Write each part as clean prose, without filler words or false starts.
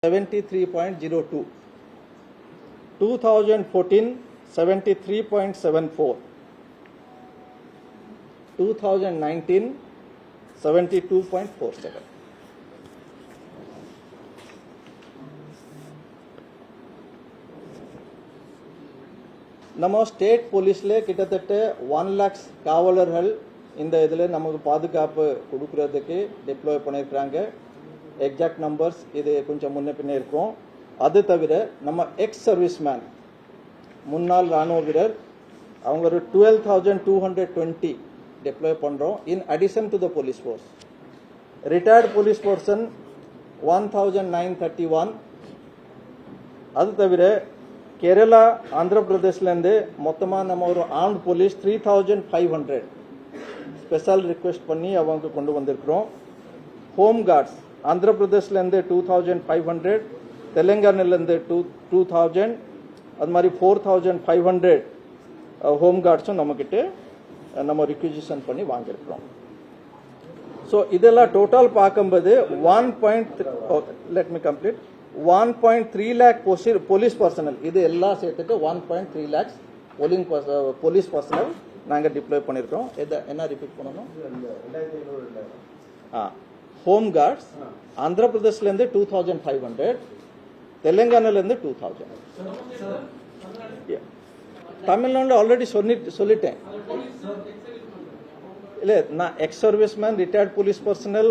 73.02, 2014 73.74, 2019 72.47. நம்ம ஸ்டேட் போலீஸ்ல கிட்டத்தட்ட 1 lakhs காவலர்கள் இந்த இதில் நமக்கு பாதுகாப்பு கொடுக்கறதுக்கு டிப்ளாய் பண்ணியிருக்கிறாங்க. எக்ஸாக்ட் நம்பர்ஸ் இது கொஞ்சம் முன்ன பின்னே இருக்கும். அது தவிர நம்ம எக்ஸ் சர்வீஸ்மேன் முன்னாள் ராணுவ வீரர் அவங்க ஒரு 12,220 டிப்ளாய் பண்ணுறோம். In addition to the police force retired police person 1,931. அது தவிர கேரளா ஆந்திர பிரதேஷ்லேருந்து மொத்தமாக நம்ம ஒரு ஆர்ம்ட் போலீஸ் 3,500 ஸ்பெஷல் ரிக்வெஸ்ட் பண்ணி அவங்க கொண்டு வந்திருக்கிறோம். ஹோம் கார்ட்ஸ் ஆந்திர பிரதேஷ்லேருந்து 2,500, தெலுங்கானாலேருந்து 2,000, அது மாதிரி 4,500 ஹோம் கார்ட்ஸும் நம்மக்கிட்ட நம்ம ரிக்விசிஷன் பண்ணி வாங்கியிருக்கிறோம். ஸோ இதெல்லாம் டோட்டல் பார்க்கும்போது 1.3 lakh போலீஸ் பர்சனல், இது எல்லாம் சேர்த்துட்டு 1.3 lakhs போலீஸ் பர்சனல் நாங்கள் டிப்ளாய் பண்ணியிருக்கோம். என்ன ரிப்பீட் பண்ணணும்? Home cards Andhra பிரதேஷ்லேருந்து 2,500, தெலுங்கானாலேருந்து 2,000. Tamil Nadu already சொல்லிட்டேன். இல்லை, நான் X serviceman, retired police personal,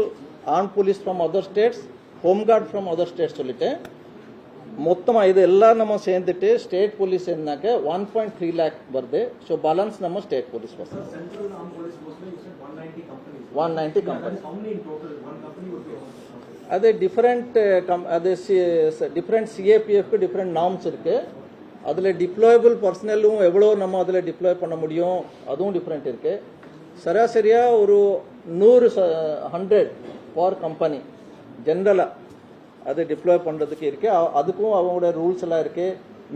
arm police from other states, home card from other states சொல்லிட்டேன். மொத்தமாக இது எல்லாம் நம்ம சேர்ந்துட்டு ஸ்டேட் போலீஸ் என்னன்னாக்க 1.3 lakh வருது. ஸோ பேலன்ஸ் நம்ம ஸ்டேட் போலீஸ் பர்சனல் 190 கம்பெனி. அது டிஃப்ரெண்ட் அது டிஃப்ரெண்ட் சிஏபிஎஃப்க்கு டிஃப்ரெண்ட் நார்ம்ஸ் இருக்கு. அதில் டிப்ளாயபிள் பர்சனலும் எவ்வளோ நம்ம அதில் டிப்ளாய் பண்ண முடியும் அதுவும் டிஃப்ரெண்ட் இருக்கு. சராசரியாக ஒரு 100 ஃபார் கம்பெனி ஜென்ரலாக அது டிப்ளாய் பண்ணுறதுக்கு இருக்கு. அதுக்கும் அவங்களோட ரூல்ஸ் எல்லாம் இருக்கு.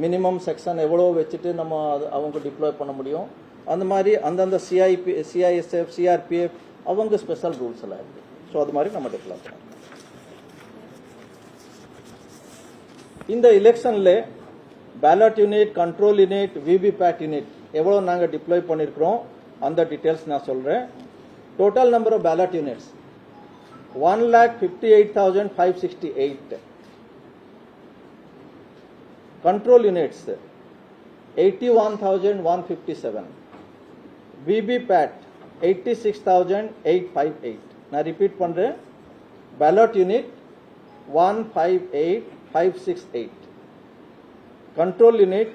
மினிமம் செக்ஷன் எவ்வளோ வச்சுட்டு நம்ம அவங்க டிப்ளாய் பண்ண முடியும். அந்த மாதிரி அந்தந்த சிஐஎஸ்எஃப், சிஆர்பிஎஃப் அவங்க ஸ்பெஷல் ரூல்ஸ் எல்லாம் இருக்கு. ஸோ அது மாதிரி நம்ம டிப்ளாய் பண்ணலாம். இந்த எலெக்ஷனில் ballot unit, control unit, VVPAT unit எவ்வளோ நாங்கள் டிப்ளாய் பண்ணியிருக்கிறோம் அந்த டீட்டெயில்ஸ் நான் சொல்கிறேன். Total number of ballot units 1,58,568. Control units 81,157. VVPAT 86,858. நான் ரிப்பீட் பண்றேன். Ballot unit 158,568. Control unit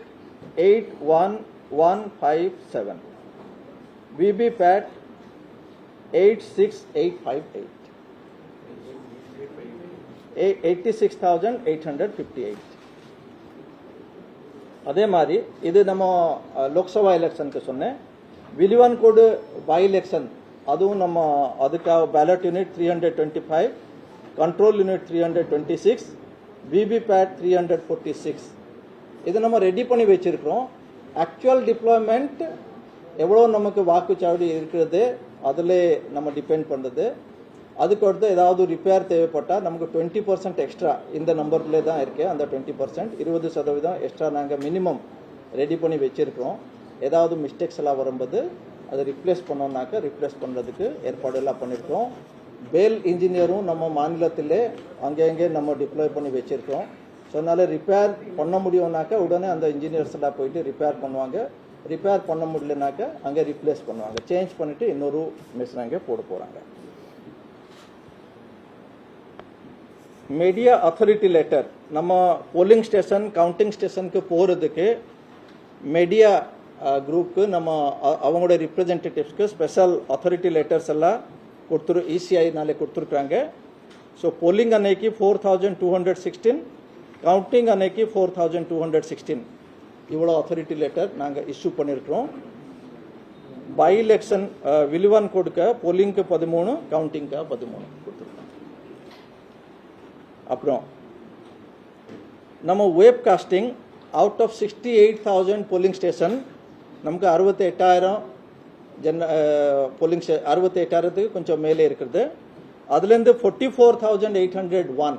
81,157. VVPAT 86,858. 86,858. அதே மாதிரி இது நம்ம லோக்சபா எலெக்ஷனுக்கு சொன்னேன். வில்லிவான்கோடு பை எலெக்ஷன் அதுவும் நம்ம அதுக்காக ballot unit 325, control unit 326, VVPAT 346. இது நம்ம ரெடி பண்ணி வச்சிருக்கிறோம். ஆக்சுவல் டிப்ளாய்மெண்ட் எவ்வளோ நமக்கு வாக்குச்சாவடி இருக்கிறது அதில் நம்ம டிபெண்ட் பண்ணுறது. அதுக்கு அடுத்து ஏதாவது ரிப்பேர் தேவைப்பட்டால் நமக்கு 20% எக்ஸ்ட்ரா இந்த நம்பர்ல தான் இருக்கு. அந்த 20% 20% எக்ஸ்ட்ரா நாங்கள் மினிமம் ரெடி பண்ணி வச்சிருக்கிறோம். ஏதாவது மிஸ்டேக்ஸ் எல்லாம் வரும்போது அதை ரிப்ளேஸ் பண்ணோம்னாக்க ரிப்ளேஸ் பண்ணுறதுக்கு ஏற்பாடு எல்லாம் பண்ணியிருக்கோம். பேல் இன்ஜினியரும் நம்ம மாநிலத்திலே அங்கே நம்ம டிப்ளாய் பண்ணி வச்சிருக்கோம். ஸோ அதனால ரிப்பேர் பண்ண முடியும்னாக்க உடனே அந்த இன்ஜினியர்ஸ் எல்லாம் போயிட்டு ரிப்பேர் பண்ணுவாங்க. ரிப்பேர் பண்ண முடியலனாக்க அங்கே ரிப்ளேஸ் பண்ணுவாங்க. சேஞ்ச் பண்ணிட்டு இன்னொரு மிஷின் அங்கே போட போகிறாங்க. மீடியா அத்தாரிட்டி லெட்டர் நம்ம போலிங் ஸ்டேஷன், கவுண்டிங் ஸ்டேஷனுக்கு போகிறதுக்கு மீடியா குரூப்புக்கு நம்ம அவங்களோட ரிப்ரசன்டேட்டிவ்ஸ்க்கு ஸ்பெஷல் அத்தாரிட்டி லெட்டர்ஸ் எல்லாம் இசிஐனாலே கொடுத்துருக்காங்க. ஸோ போலிங் அன்னைக்கு 4,216, கவுண்டிங் அன்னைக்கு 4,216 இவ்வளோ அத்தாரிட்டி லெட்டர் நாங்கள் இஷ்யூ பண்ணியிருக்கிறோம். பை எலெக்ஷன் வில்லிவான்கோடுக்கு போலிங்க்கு 13, கவுண்டிங்க்கு 13 கொடுத்துருக்கோம். அப்புறம் நம்ம web casting out of 68,000 polling station நமக்கு 68,000 போலிங் 68,000க்கு கொஞ்சம் மேலே இருக்கிறது. அதுலேருந்து 44,801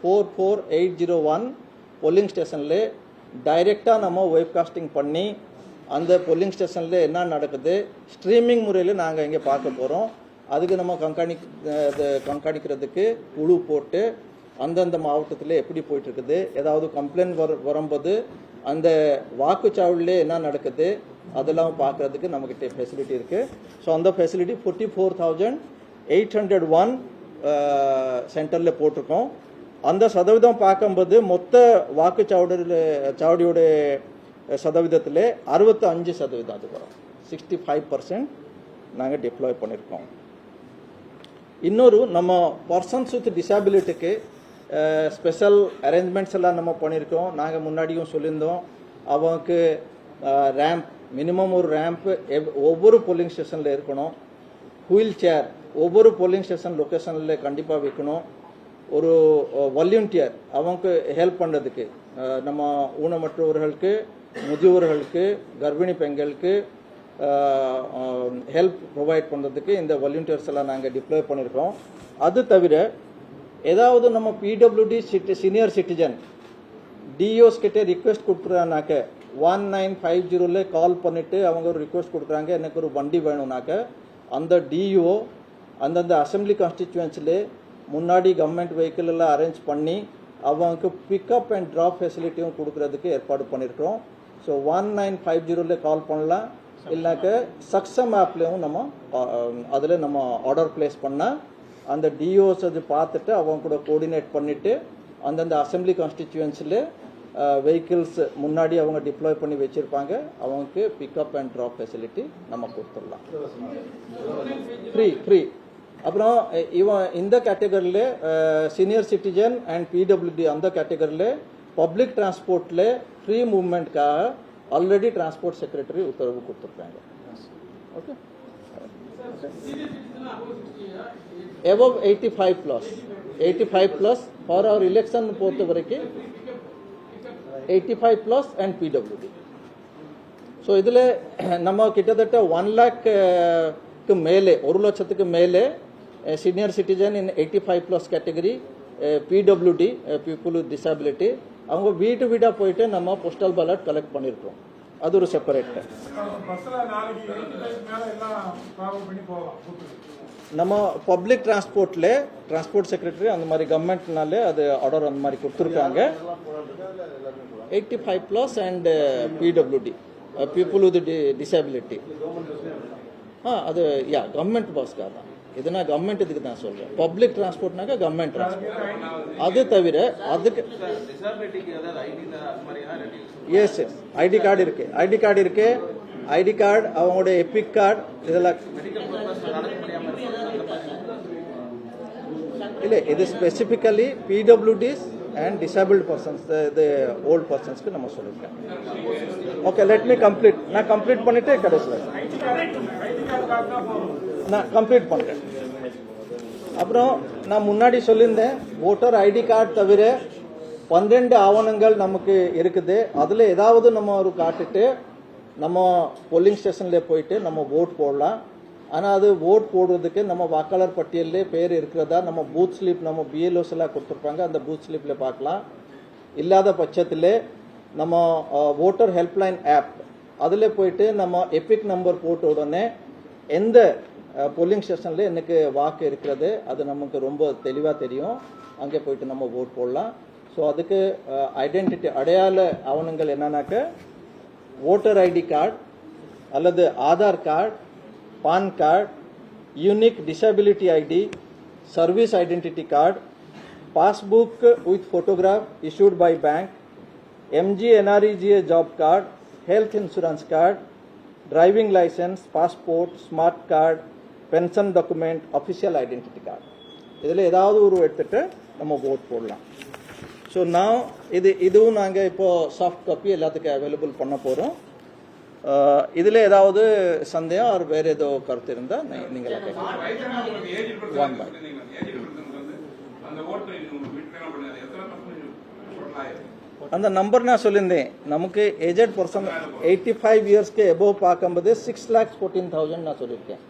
44801 போலிங் ஸ்டேஷனில் டைரெக்டாக நம்ம வெப்காஸ்டிங் பண்ணி அந்த போலிங் ஸ்டேஷனில் என்ன நடக்குது ஸ்ட்ரீமிங் முறையில் நாங்கள் இங்கே பார்க்க போகிறோம். அதுக்கு நம்ம கண்காணிக்கிறதுக்கு குழு போட்டு அந்தந்த மாவட்டத்தில் எப்படி போயிட்டு இருக்குது, ஏதாவது கம்ப்ளைண்ட் வரும்போது அந்த வாக்குச்சாவடியில் என்ன நடக்குது அதெல்லாம் பார்க்கறதுக்கு நம்மக்கிட்ட ஃபெசிலிட்டி இருக்குது. ஸோ அந்த ஃபெசிலிட்டி 44,801 சென்டரில் போட்டிருக்கோம். அந்த சதவீதம் பார்க்கும்போது மொத்த வாக்குச்சாவடியோட சதவீதத்தில் 65% அது வரும். 65% நாங்கள் டிப்ளாய் பண்ணியிருக்கோம். இன்னொரு நம்ம பர்சன்ஸ் வித் டிசபிலிட்டிக்கு ஸ்பெஷல் அரேஞ்ச்மெண்ட்ஸ் எல்லாம் நம்ம பண்ணியிருக்கோம். நாங்கள் முன்னாடியும் சொல்லியிருந்தோம், அவங்களுக்கு ரேம்ப் மினிமம் ஒரு ரேம்ப் ஒவ்வொரு போலிங் ஸ்டேஷனில் இருக்கணும். வீல் சேர் ஒவ்வொரு போலிங் ஸ்டேஷன் லொக்கேஷனில் கண்டிப்பாக வைக்கணும். ஒரு வாலண்டியர் அவங்க ஹெல்ப் பண்ணுறதுக்கு நம்ம ஊனமற்றவர்களுக்கு, முதியோர்களுக்கு, கர்ப்பிணி பெண்களுக்கு ஹெல்ப் ப்ரொவைட் பண்ணுறதுக்கு இந்த வாலண்டியர்ஸ் எல்லாம் நாங்கள் டிப்ளாய் பண்ணியிருக்கோம். அது தவிர ஏதாவது நம்ம பிடபிள்யூடி சீனியர் சிட்டிசன் டிஓஸ் கிட்டே ரிக்வெஸ்ட் கொடுக்குறானாக்க 1950 கால் பண்ணிவிட்டு அவங்க ஒரு ரிக்வெஸ்ட் கொடுக்குறாங்க, எனக்கு ஒரு வண்டி வேணும்னாக்க அந்த டிஓ அந்தந்த அசம்பிளி கான்ஸ்டிச்சுவன்ஸில் முன்னாடி கவர்மெண்ட் வெஹிக்கிள் எல்லாம் அரேஞ்ச் பண்ணி அவங்களுக்கு பிக்கப் அண்ட் ட்ராப் ஃபெசிலிட்டியும் கொடுக்கறதுக்கு ஏற்பாடு பண்ணியிருக்கிறோம். ஸோ 1950 கால் பண்ணலாம், இல்லைனாக்க சக்ஸம் ஆப்லேயும் நம்ம அதில் நம்ம ஆர்டர் பிளேஸ் பண்ணால் அந்த டிஓஸ் அது பார்த்துட்டு அவங்க கூட கோஆர்டினேட் பண்ணிவிட்டு அந்தந்த அசம்பிளி கான்ஸ்டிச்சுவன்ஸில் வெஹிக்கிள்ஸ் முன்னாடி அவங்க டிப்ளாய் பண்ணி வச்சுருப்பாங்க, அவங்களுக்கு பிக்கப் அண்ட் ட்ராப் ஃபெசிலிட்டி நம்ம கொடுத்துடலாம். ஃப்ரீ. அப்புறம் இந்த கேட்டகரியில் சீனியர் சிட்டிசன் அண்ட் பிடபிள்யூடி அந்த கேட்டகரியில் பப்ளிக் டிரான்ஸ்போர்ட்டில் ஃப்ரீ மூவ்மெண்ட்காக ஆல்ரெடி டிரான்ஸ்போர்ட் செக்ரட்டரி உத்தரவு கொடுத்துருக்காங்க. Okay, above 85+ for our election பொறுத்த வரைக்கும் 85+ அண்ட் பிடபிள்யூடி. ஸோ இதில் நம்ம கிட்டத்தட்ட 1 lakhக்கு மேலே 1 லட்சத்துக்கு மேலே senior citizen in 85+ category, PWD people with disability அவங்க வீடாக போயிட்டு நம்ம போஸ்டல் பேலட் கலெக்ட் பண்ணியிருக்கோம். அது ஒரு செப்பரேட். நம்ம பப்ளிக் டிரான்ஸ்போர்ட்ல டிரான்ஸ்போர்ட் செக்ரட்டரி அந்த மாதிரி கவர்மெண்ட்னாலே அது ஆர்டர் அந்த மாதிரி கொடுத்துருக்காங்க. 85+ and PWD people with disability அது கவர்மெண்ட் பஸ்க்காக தான். இது நான் கவர்மெண்ட் இதுக்கு தான் சொல்றேன். பப்ளிக் டிரான்ஸ்போர்ட்னாக்க கவர்மெண்ட் டிரான்ஸ்போர்ட். அது தவிர அதுக்கு எஸ் ஐடி கார்டு இருக்கு, ஐடி கார்டு அவங்களோட எபிக் கார்டு இதெல்லாம் இல்லை. இது specifically PWDs and disabled persons, இது ஓல்டு பர்சன்ஸ்க்கு நம்ம சொல்லியிருக்கேன். Okay, let me complete. நான் கம்ப்ளீட் பண்ணிட்டு கடைசியில் நான் கம்ப்ளீட் பண்ணுறேன். அப்புறம் நான் முன்னாடி சொல்லியிருந்தேன், ஓட்டர் ஐடி கார்டு தவிர 12 ஆவணங்கள் நமக்கு இருக்குது. அதில் ஏதாவது நம்ம ஒரு காட்டுட்டு நம்ம போலிங் ஸ்டேஷனில் போயிட்டு நம்ம ஓட் போடலாம். ஆனால் அது ஓட் போடுறதுக்கு நம்ம வாக்காளர் பட்டியலில் பேர் இருக்கிறதா நம்ம பூத் ஸ்லிப் நம்ம பிஎல்ஓஸ் எல்லாம் கொடுத்துருப்பாங்க, அந்த பூத் ஸ்லிப்பில் பார்க்கலாம். இல்லாத பட்சத்தில் நம்ம ஓட்டர் ஹெல்ப்லைன் ஆப் அதில் போயிட்டு நம்ம எபிக் நம்பர் போட்ட உடனே எந்த போலிங் ஸ்டேஷனில் எனக்கு வாக்கு இருக்கிறது அது நமக்கு ரொம்ப தெளிவாக தெரியும். அங்கே போயிட்டு நம்ம ஓட் போடலாம். ஸோ அதுக்கு ஐடென்டிட்டி அடையாள ஆவணங்கள் என்னன்னாக்க ஓட்டர் ஐடி கார்டு அல்லது Aadhaar card, PAN card, unique disability ID, service identity card, passbook with photograph issued by bank, MGNREGA job card, health insurance card, driving license, passport, smart card, pension document, official identity card. இதில் ஏதாவது ஒரு எடுத்துட்டு நம்ம vote போடலாம். So நான் இதுவும் நாங்கள் இப்போ சாஃப்ட் காப்பி எல்லாத்துக்கும் அவைலபிள் பண்ண போகிறோம். இதில் ஏதாவது சந்தேகம் ஒரு வேறு ஏதோ கருத்து இருந்தால் நீங்கள் அந்த நம்பர் நான் சொல்லியிருந்தேன். நமக்கு ஏஜட் பர்சன் 85 இயர்ஸ்க்கு எபோவ் பார்க்கும்போது 6,14,000 நான் சொல்லியிருக்கேன்.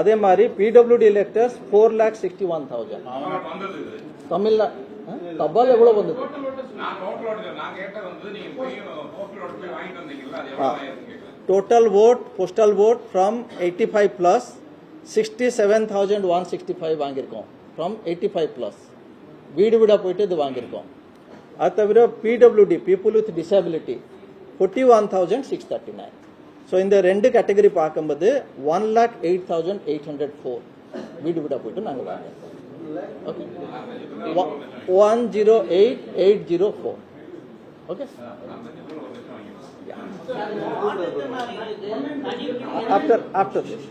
அதே மாதிரி பிடபிள்யூடி எலெக்டர்ஸ் 4,61,000. தபால் எவ்வளோ வந்தது? Total vote postal vote from 85 plus 67,165 வாங்கியிருக்கோம். from 85 plus வீடு வீடாக போயிட்டு இது வாங்கியிருக்கோம். அது தவிர PWD people with disability 41,639. So இந்த ரெண்டு கேட்டகரி பார்க்கும்போது 1,08,804 வீடு வீடாக போயிட்டு நாங்கள் வாங்கியிருக்கோம். Okay 108,804. Okay after this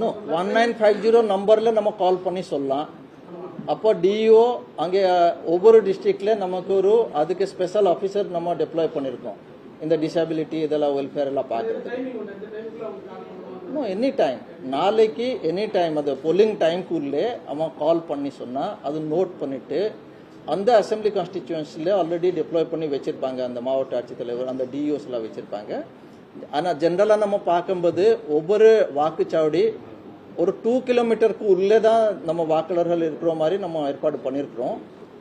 no 1950 நம்பரில் நம்ம கால் பண்ணி சொல்லலாம். அப்போ டிஓ அங்கே ஒவ்வொரு டிஸ்ட்ரிக்ட்ல நமக்கு ஒரு அதுக்கு ஸ்பெஷல் ஆஃபீஸர் நம்ம டெப்ளாய் பண்ணியிருக்கோம். இந்த டிசபிலிட்டி இதெல்லாம் வெல்ஃபேர் எல்லாம் பார்க்குறது. இன்னும் எனி டைம் நாளைக்கு எனி டைம் அது பொல்லிங் டைம்க்குள்ளே அவன் கால் பண்ணி சொன்னால் அது நோட் பண்ணிவிட்டு அந்த அசம்பிளி கான்ஸ்டிடியூன்சியில் ஆல்ரெடி டெப்ளாய் பண்ணி வச்சுருப்பாங்க. அந்த மாவட்ட ஆட்சித்தலைவர் அந்த டிஓஸ் எல்லாம் வச்சுருப்பாங்க. ஆனால் ஜென்ரலாக நம்ம பார்க்கும்போது ஒவ்வொரு வாக்குச்சாவடி ஒரு 2 கிலோமீட்டருக்கு உள்ளே தான் நம்ம வாக்காளர்கள் இருக்கிற மாதிரி நம்ம ஏற்பாடு பண்ணியிருக்கிறோம்.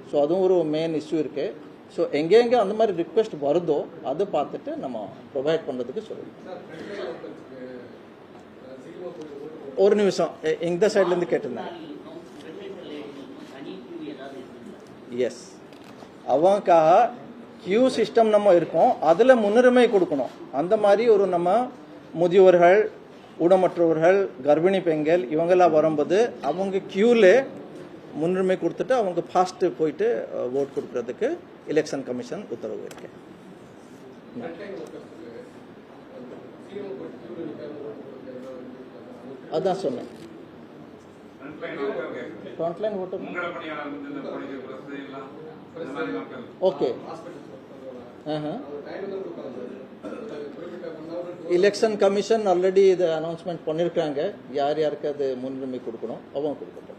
ஸோ அதுவும் ஒரு மெயின் இஷ்யூ இருக்குது. ஸோ எங்கெங்கே அந்த மாதிரி ரிக்வெஸ்ட் வருதோ அதை பார்த்துட்டு நம்ம ப்ரொவைட் பண்ணுறதுக்கு சொல்லுவோம். ஒரு நிமிஷம் இந்த சைட்லேருந்து கேட்டிருந்தேன். எஸ் அவங்களுக்காக கியூ சிஸ்டம் நம்ம இருக்கோம், அதில் முன்னுரிமை கொடுக்கணும். அந்த மாதிரி ஒரு நம்ம முதியோர்கள், ஊனமற்றவர்கள், கர்ப்பிணி பெண்கள் இவங்கெல்லாம் வரும்போது அவங்க கியூவில் முன்னுரிமை கொடுத்துட்டு அவங்க ஃபாஸ்ட்டு போயிட்டு ஓட் கொடுக்கறதுக்கு எலெக்ஷன் கமிஷன் உத்தரவு இருக்கு. அதான் சொன்னேன். Frontline voter okay. Election commission already இதை அனௌன்ஸ்மெண்ட் பண்ணியிருக்காங்க. யார் யாருக்கு அது முன்னுரிமை கொடுக்கணும் அவங்க கொடுக்கட்டும்.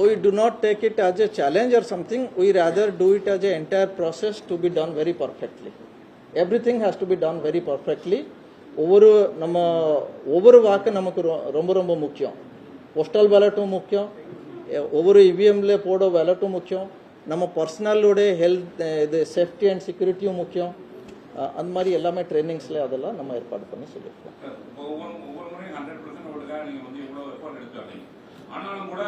We do not take it as a challenge or something. We rather do it as an entire process to be done very perfectly. Everything has to be done very perfectly. ஒவ்வொரு வாக்கு நமக்கு ரொம்ப ரொம்ப முக்கியம். போஸ்டல் பேலட்டும் முக்கியம், ஒவ்வொரு இவிஎம்ல போட பேலட்டும் முக்கியம், நம்ம பர்சனலோட ஹெல்த் இது சேஃப்டி அண்ட் செக்யூரிட்டியும் முக்கியம். அந்த மாதிரி எல்லாமே ட்ரைனிங்ஸ்ல அதெல்லாம் நம்ம ஏற்பாடு பண்ணி சொல்லியிருக்கோம். ஆனாலும் கூட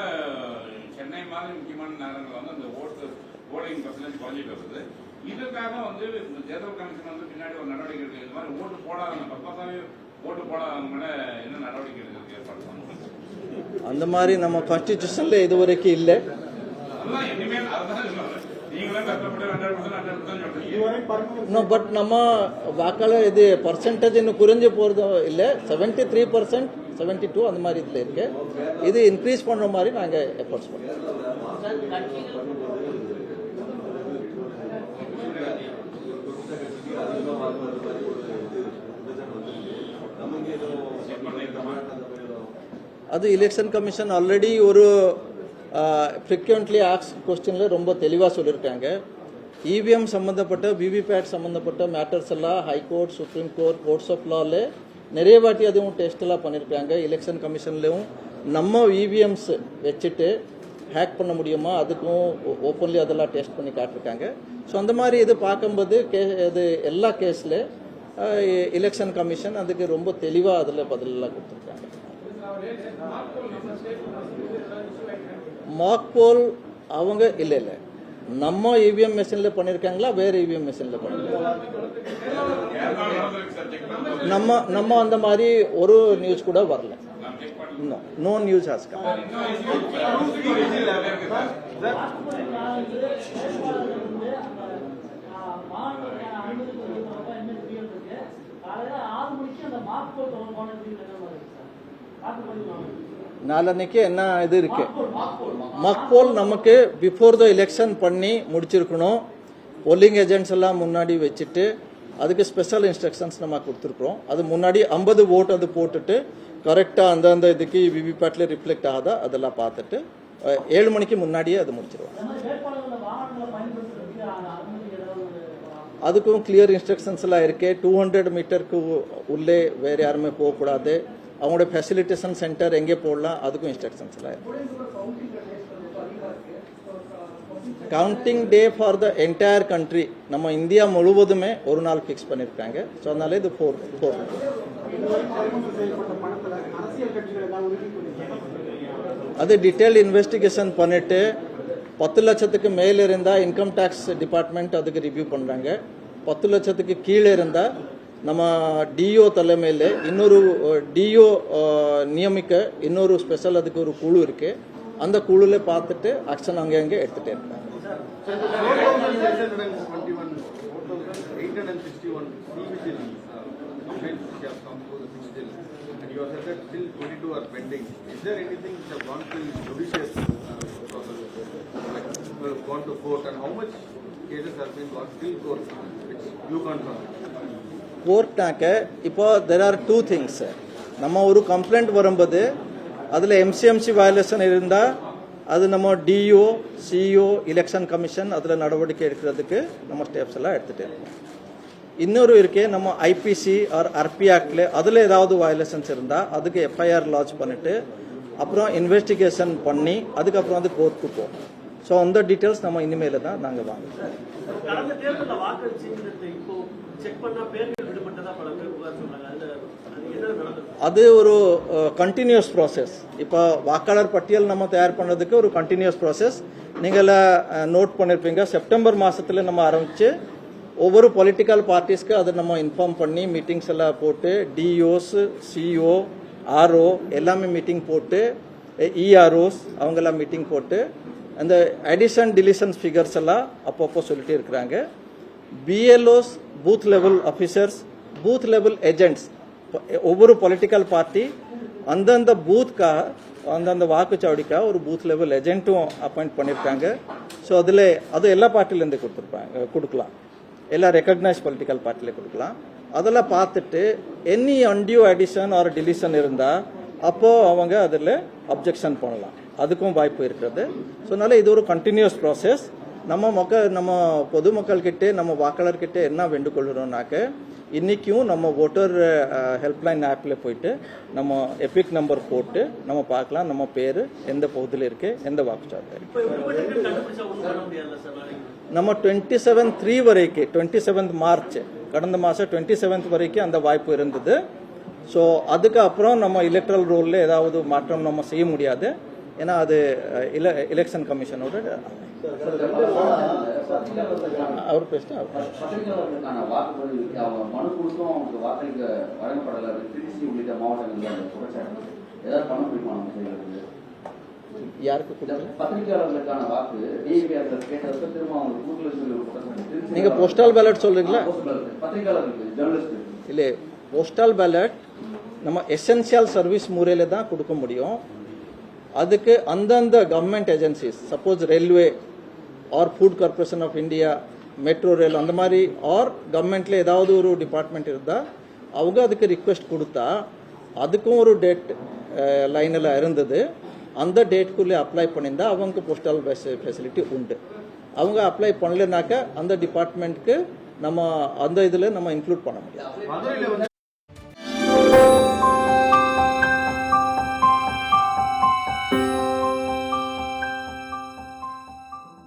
சென்னை மாதிரி முக்கியமான நேரங்கள் வந்து அந்த ஓட்டிங் பர்சன்டேஜ் குறைஞ்சிட்டு வருது. இதுக்காக வந்து தேர்தல் கமிஷன் வந்து பின்னாடி ஒரு நடவடிக்கை எடுக்க, இந்த மாதிரி ஓட்டு போடாதவங்க பக்கத்தாவே ஓட்டு போடாதவங்க மேல என்ன நடவடிக்கை எடுக்கிறதுக்கு ஏற்பாடு பண்ணுவோம். அந்த மாதிரி நம்ம கான்ஸ்டிடியூஷன்ல இது வரைக்கும் இல்லை. அதெல்லாம் இனிமேல் அதுதான் நீங்களே கஷ்டப்பட்டு 100% சொல்றீங்க. பட் நம்ம வாக்காளர் இது பர்சன்டேஜ் இன்னும் குறைஞ்சு போறது இல்லை. 73%, 72 அந்த மாதிரி இதுல இருக்கு. இது இன்க்ரீஸ் பண்ற மாதிரி நாங்க எஃபர்ட்ஸ் பண்றோம். அது எலெக்ஷன் கமிஷன் ஆல்ரெடி ஒரு ஃப்ரீக்வெண்ட்லி ஆக்ஸ் கொஸ்டின்ல ரொம்ப தெளிவாக சொல்லியிருக்காங்க. இவிஎம் சம்பந்தப்பட்ட விவிபேட் சம்பந்தப்பட்ட மேட்டர்ஸ் எல்லாம் high court, supreme court, courts of லால நிறைய வாட்டி அதுவும் டெஸ்ட் எல்லாம் பண்ணியிருக்காங்க. எலெக்ஷன் கமிஷன்லையும் நம்ம இவிஎம்ஸ் வச்சுட்டு ஹேக் பண்ண முடியுமா அதுக்கும் ஓப்பன்லி அதெல்லாம் டெஸ்ட் பண்ணி காட்டிருக்காங்க. ஸோ அந்த மாதிரி இது பார்க்கும்போது இது எல்லா கேஸில் எலெக்ஷன் கமிஷன் அதுக்கு ரொம்ப தெளிவாக அதில் பதிலெல்லாம் கொடுத்துருக்காங்க. மாக் போல் அவங்க இல்லை நம்ம இவிஎம் மெஷினில் பண்ணியிருக்காங்களா வேறு இவிஎம் மெஷினில் பண்ணிருக்காங்க? நம்ம அந்த மாதிரி ஒரு நியூஸ் கூட வரல. No news has come. நாளன்னைக்கு என்ன இது இருக்கு, மக்போல் நமக்கு பிஃபோர் த எலெக்ஷன் பண்ணி முடிச்சிருக்கணும். போலிங் ஏஜென்ட்ஸ் எல்லாம் முன்னாடி வச்சுட்டு அதுக்கு ஸ்பெஷல் இன்ஸ்ட்ரக்ஷன்ஸ் நம்ம கொடுத்துருக்குறோம். அது முன்னாடி 50 ஓட்டு அது போட்டுட்டு கரெக்டாக அந்தந்த இதுக்கு விவிபேட்டில் ரிஃப்ளெக்ட் ஆகாதா அதெல்லாம் பார்த்துட்டு 7 மணிக்கு முன்னாடியே அது முடிச்சிருவோம். அதுக்கும் கிளியர் இன்ஸ்ட்ரக்ஷன்ஸ் எல்லாம் இருக்கு. 200 மீட்டருக்கு உள்ளே வேற யாருமே போகக்கூடாது. அவங்களோட ஃபெசிலிட்டேஷன் சென்டர் எங்கே போடலாம் அதுக்கும் இன்ஸ்ட்ரக்ஷன்ஸ் எல்லாம் இருக்கு. Counting day for the entire country நம்ம இந்தியா முழுவதுமே ஒரு நாள் ஃபிக்ஸ் பண்ணியிருக்காங்க. ஸோ அதனால இது 4. அது டீட்டெயில் இன்வெஸ்டிகேஷன் பண்ணிட்டு 10 லட்சத்துக்கு மேலே இருந்தால் இன்கம் டேக்ஸ் டிபார்ட்மெண்ட் அதுக்கு ரிவ்யூ பண்ணுறாங்க. 10 லட்சத்துக்கு கீழே இருந்தால் நம்ம டிஓ தலைமையில் இன்னொரு டிஓ நியமிக்க இன்னொரு ஸ்பெஷல் அதுக்கு ஒரு குழு இருக்கு. அந்த குழுவில் பார்த்துட்டு ஆக்ஷன் அங்கே எடுத்துகிட்டே இருக்காங்க. 4,861 CVCL complaints which have come to the CVCL, and you have said that still 22 are pending. Is there anything which have gone to judicial process, like gone to court, and how much cases have been got till court, which you can't know? கோர்ட்னாக்க இப்போ there are 2 things. நம்ம ஒரு complaint வரும்போது அதில் MCMC violation இருந்தால் அது நம்ம DO CO election commission அதில் நடவடிக்கை எடுக்கிறதுக்கு நம்ம ஸ்டெப்ஸ் எல்லாம் எடுத்துகிட்டு இருக்கோம். இன்னொரு இருக்கே நம்ம ஐபிசி ஆர் ஆர்பி ஆக்டில் அதில் ஏதாவது வயலேஷன்ஸ் இருந்தால் அதுக்கு எஃப்ஐஆர் லான்ச் பண்ணிட்டு அப்புறம் இன்வெஸ்டிகேஷன் பண்ணி அதுக்கப்புறம் அது கோர்ட்டுக்கு போகும். ஸோ அந்த டீட்டெயில்ஸ் நம்ம இனிமேல் தான் நாங்கள் வாங்குறோம். கடந்த தேர்தலில் வாக்களிச்சு இப்போ செக் பண்ணா பேர்கள் விடுபட்டதா பல பேர் புகார் சொன்னாங்க. அது என்ன நடந்தது? அது ஒரு கண்டினியூஸ் ப்ராசஸ். இப்போ வாக்காளர் பட்டியல் நம்ம தயார் பண்ணுறதுக்கு ஒரு கண்டினியூஸ் ப்ராசஸ். நீங்கள் நோட் பண்ணியிருப்பீங்க, செப்டம்பர் மாதத்தில் நம்ம ஆரம்பித்து ஒவ்வொரு பொலிட்டிக்கல் பார்ட்டிஸ்க்கு அதை நம்ம இன்ஃபார்ம் பண்ணி மீட்டிங்ஸ் எல்லாம் போட்டு டிஓஸ் சிஓ ஆர்ஓ எல்லாமே மீட்டிங் போட்டு இஆர்ஓஸ் அவங்கெல்லாம் மீட்டிங் போட்டு அந்த அடிஷன் டிலிஷன்ஸ் ஃபிகர்ஸ் எல்லாம் அப்பப்போ சொல்லிட்டே இருக்கிறாங்க. BLOs booth level officers booth level agents ஒவ்வொரு பொலிட்டிக்கல் பார்ட்டி அந்தந்த பூத்கா அந்தந்த வாக்குச்சாவடிக்கா ஒரு பூத் லெவல் ஏஜென்ட்டும் அப்பாயிண்ட் பண்ணியிருக்காங்க. ஸோ அதில் அது எல்லா பார்ட்டிலேருந்து கொடுக்கலாம், எல்லா ரெக்கக்னைஸ் பொலிட்டிக்கல் பார்ட்டியில் கொடுக்கலாம். அதெல்லாம் பார்த்துட்டு any undue addition R deletion இருந்தால் அப்போது அவங்க அதில் அப்ஜெக்ஷன் பண்ணலாம், அதுக்கும் வாய்ப்பு இருக்கிறது. ஸோ அதனால் இது ஒரு கண்டினியூஸ் ப்ராசஸ். நம்ம பொதுமக்கள்கிட்ட நம்ம வாக்காளர்கிட்ட என்ன வேண்டுகொள்கிறோம்னாக்க இன்றைக்கும் நம்ம ஓட்டர் ஹெல்ப்லைன் ஆப்பில் போயிட்டு நம்ம எபிக் நம்பர் போட்டு நம்ம பார்க்கலாம் நம்ம பேர் எந்த பகுதியில் இருக்கு எந்த வாக்குச்சாவடி இருக்கு. நம்ம 27/3 வரைக்கும் 27th மார்ச் கடந்த மாதம் 27th வரைக்கும் அந்த வாய்ப்பு இருந்தது. ஸோ அதுக்கப்புறம் நம்ம எலக்ட்ரல் ரோலில் ஏதாவது மாற்றம் நம்ம செய்ய முடியாது. ஏன்னா அது எலெக்ஷன் கமிஷனோட அவர் பேசினா யாருக்கு நீங்க போஸ்டல் பேலட் சொல்றீங்களா? இல்லை, போஸ்டல் பேலட் நம்ம எசென்சியல் சர்வீஸ் முறையில் தான் கொடுக்க முடியும். அதுக்கு அந்தந்த government agencies suppose railway or food corporation of India metro rail அந்த மாதிரி ஆர் கவர்மெண்ட்ல ஏதாவது ஒரு டிபார்ட்மெண்ட் இருந்தால் அவங்க அதுக்கு ரிக்வெஸ்ட் கொடுத்தா அதுக்கும் ஒரு டேட் லைனில் இருந்தது. அந்த டேட்டுக்குள்ளே அப்ளை பண்ணியிருந்தா அவங்க போஸ்டல் ஃபெசிலிட்டி உண்டு. அவங்க அப்ளை பண்ணலைனாக்கா அந்த டிபார்ட்மெண்ட்க்கு நம்ம அந்த இதில் நம்ம இன்க்ளூட் பண்ண முடியும்.